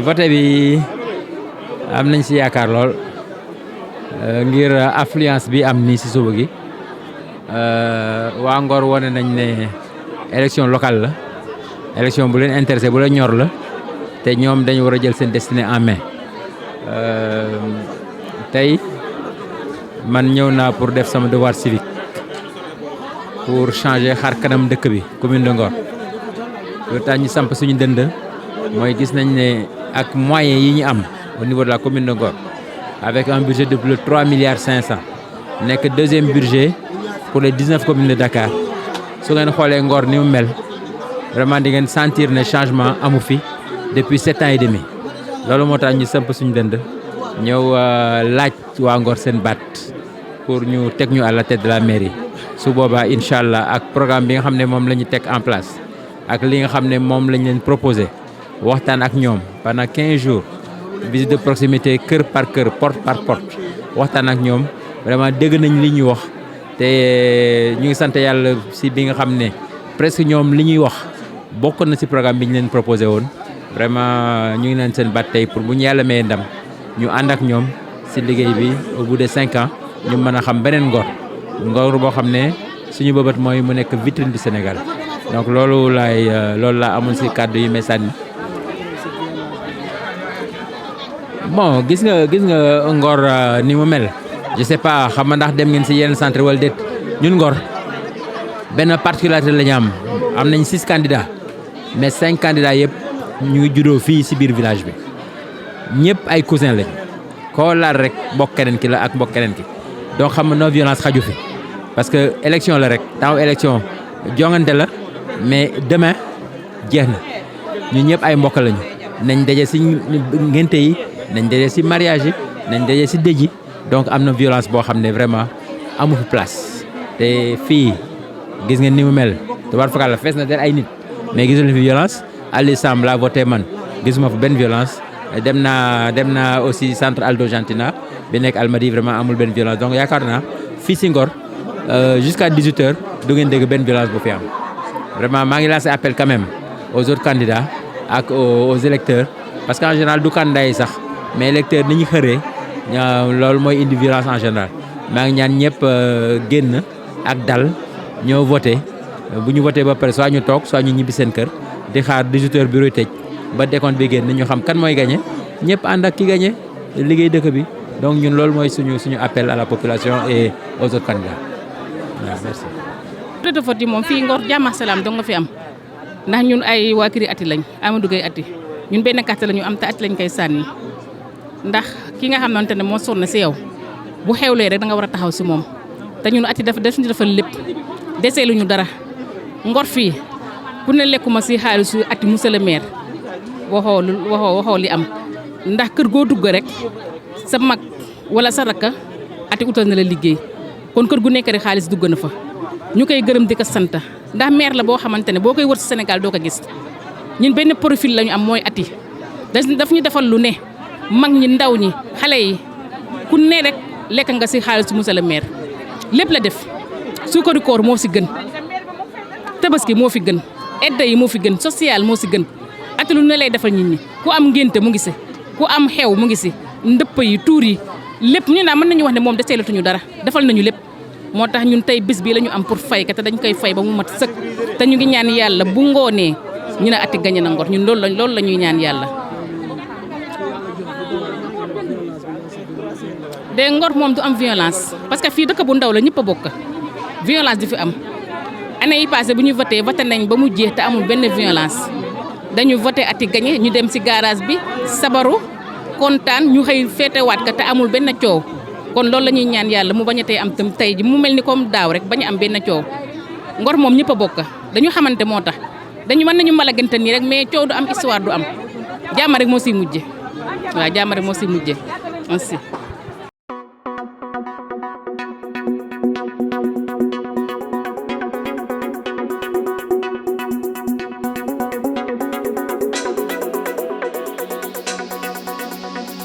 vote bi am nañ ci yaakaar lool ngir affluence bi am nii ci suba gi waa Ngor wane nañ ne élection locale la élection bu leen intéressé bu leen ñor la te ñoom dañu war a jël seen destinée en main tey man ñëw naa pour def sama devoir civique pour changer xar kanam dëkk bi commune de Ngor lu tax ñu samp suñu dënd mooy gis nañ ne ak moyens yi ñu am au niveau de la commune de Ngor avec un budget de plus de 3,5 milliards nekk deuxième budget pour les 19 communes de Dakar su ngeen xoolee Ngor ni mu mel vraiment di ngeen sentir ne changement amu fi depuis 7 ans et demi loolu moo tax ñu samp suñu dënd ñëw laaj waa Ngor seen baat pour ñu teg ñu à la tête de la mairie su boobaa incha allah ak programme bi nga xam ne moom la ñu teg en place ak li nga xam ne moom lañ leen proposé waxtaan ak ñoom pendant 15 jours visite de proximité kër par kër porte par porte waxtaan ak ñoom vraiment dégg nañ li ñuy wax te ñu ngi sant yàlla si bi nga xam ne presque ñoom li ñuy wax bokk na si programme bi ñu leen proposé woon vraiment ñu ngi leen seen baat tey pour bu ñu yàlla mayee ndam ñu ànd ak ñoom si liggéey bi au bout de 5 ans ñu mën a xam beneen Ngor boo xam ne suñu bëbët mooy mu nekk vitrine du Sénégal donc loolu laa amoon si kàddu yi may sànni bon gis nga Ngor ni mu mel je sais pas xam nga ndax dem ngeen si yeneen centre wala déet ñun Ngor benn particularité la ñu am nañ 6 candidats mais 5 candidats yëpp ñu ngi juddoo fii si biir village bi ñëpp ay cousin lañ koo laal rek mbokk keneen ki la ak mbokk keneen ki donc xam nga non violence xaju fi parce que élection la rek taw élection jongante la mais demain jeex na ñun ñëpp ay mbokk lañu nañ daje si ngénte yi nañ daje si mariage yi nañ daje si dëj yi donc am na violence boo xam ne vraiment amu fi place te fii gis ngeen ni mu mel tubaar fakal la fees na del ay nit mais gisul fi violence Aliou Samb laa voté man gisuma fa benn violence dem naa aussi centre Aldo Gentina bi nekk Almadies vraiment amul benn violence donc yaakaar naa fii si Ngor jusqu'à 18h du ngeen dégg benn violence bu fi am vraiment maa ngi lancé appel quand même aux autres candidats ak aux électeurs parce qu'en général du candidat yi sax mais électeurs ni ñu xëree loolu mooy indi violence en général maa ngi ñaan ñëpp génn ak dal ñoo voté bu ñu voté ba pare soit ñu toog soit ñu ñibbi seen kër di xaar 18h bureau tëj ba décompte bi génn ñu xam kan mooy gagné ñëpp ànd ak ki gagné liggéey dëkk bi donc ñun loolu mooy suñu appel à la population et aux autres candidats waaw merci. bureau de vote yi moom fii Ngor jàmm ak salaam dong nga fi am ndax ñun ay waa kiri ati lañ Amadou Gueye ati ñun benn carte la ñu am te ati lañ koy sànni ndax ki nga xamante ne moo sonn si yow bu xewlee rek da nga war a taxaw si moom te ñun ati dafa def ñu defal lépp deseeluñu dara Ngor fii ku ne lekkuma si xaalisu ati monsieur le maire waxoo li am ndax kër goo dugg rek sa mag wala sa rakka ati utal na la liggéey kon kër gu nekk rek xaalis dugg na fa ñu koy gërëm di ko sant ndax maire la boo xamante ne boo koy wër si Sénégal doo ko gis ñun benn profil la ñu am mooy ati daf ñu defal lu ne mag ñi ndaw ñi xale yi ku ne rek lekk nga si xaalisu monsieur le maire lépp la def suukaru koor moo si gën tabaski moo fi gën edda yi moo fi gën social moo si gën ati lu ne lay defal nit ñi ku am ngénte mu ngi si ku am xew mu ngi si ndëpp yi tuur yi lépp ñu naa mën nañu wax ne moom deseelatuñu dara defal nañu lépp moo tax ñun tey bis bi la ñu am pour fay ka te dañ koy fay ba mu mat sëkk te ñu ngi ñaan yàlla bu ngoonee ñu ne ati gañe na Ngor ñun loolu la ñuy ñaan yàlla de Ngor moom du am violence parce que fii dëkk bu ndaw la ñëpp a bokk violence di fi am année yi passé bu ñu voté nañ ba mu jeex te amul benn violence dañu voté ati gañe ñu dem ci garage bi sabaru kontaan ñu xëy féetewaat ka te amul benn coow kon loolu la ñuy ñaan yàlla mu bañ a tey am tam tey ji mu mel ni comme daaw rek bañ a am benn coow Ngor moom ñëpp a bokk dañu xamante moo tax dañu mën nañu malagante nii rek mais coow du am histoire du am jàmm rek moo siy mujje waaw jàmm rek moo siy mujje merci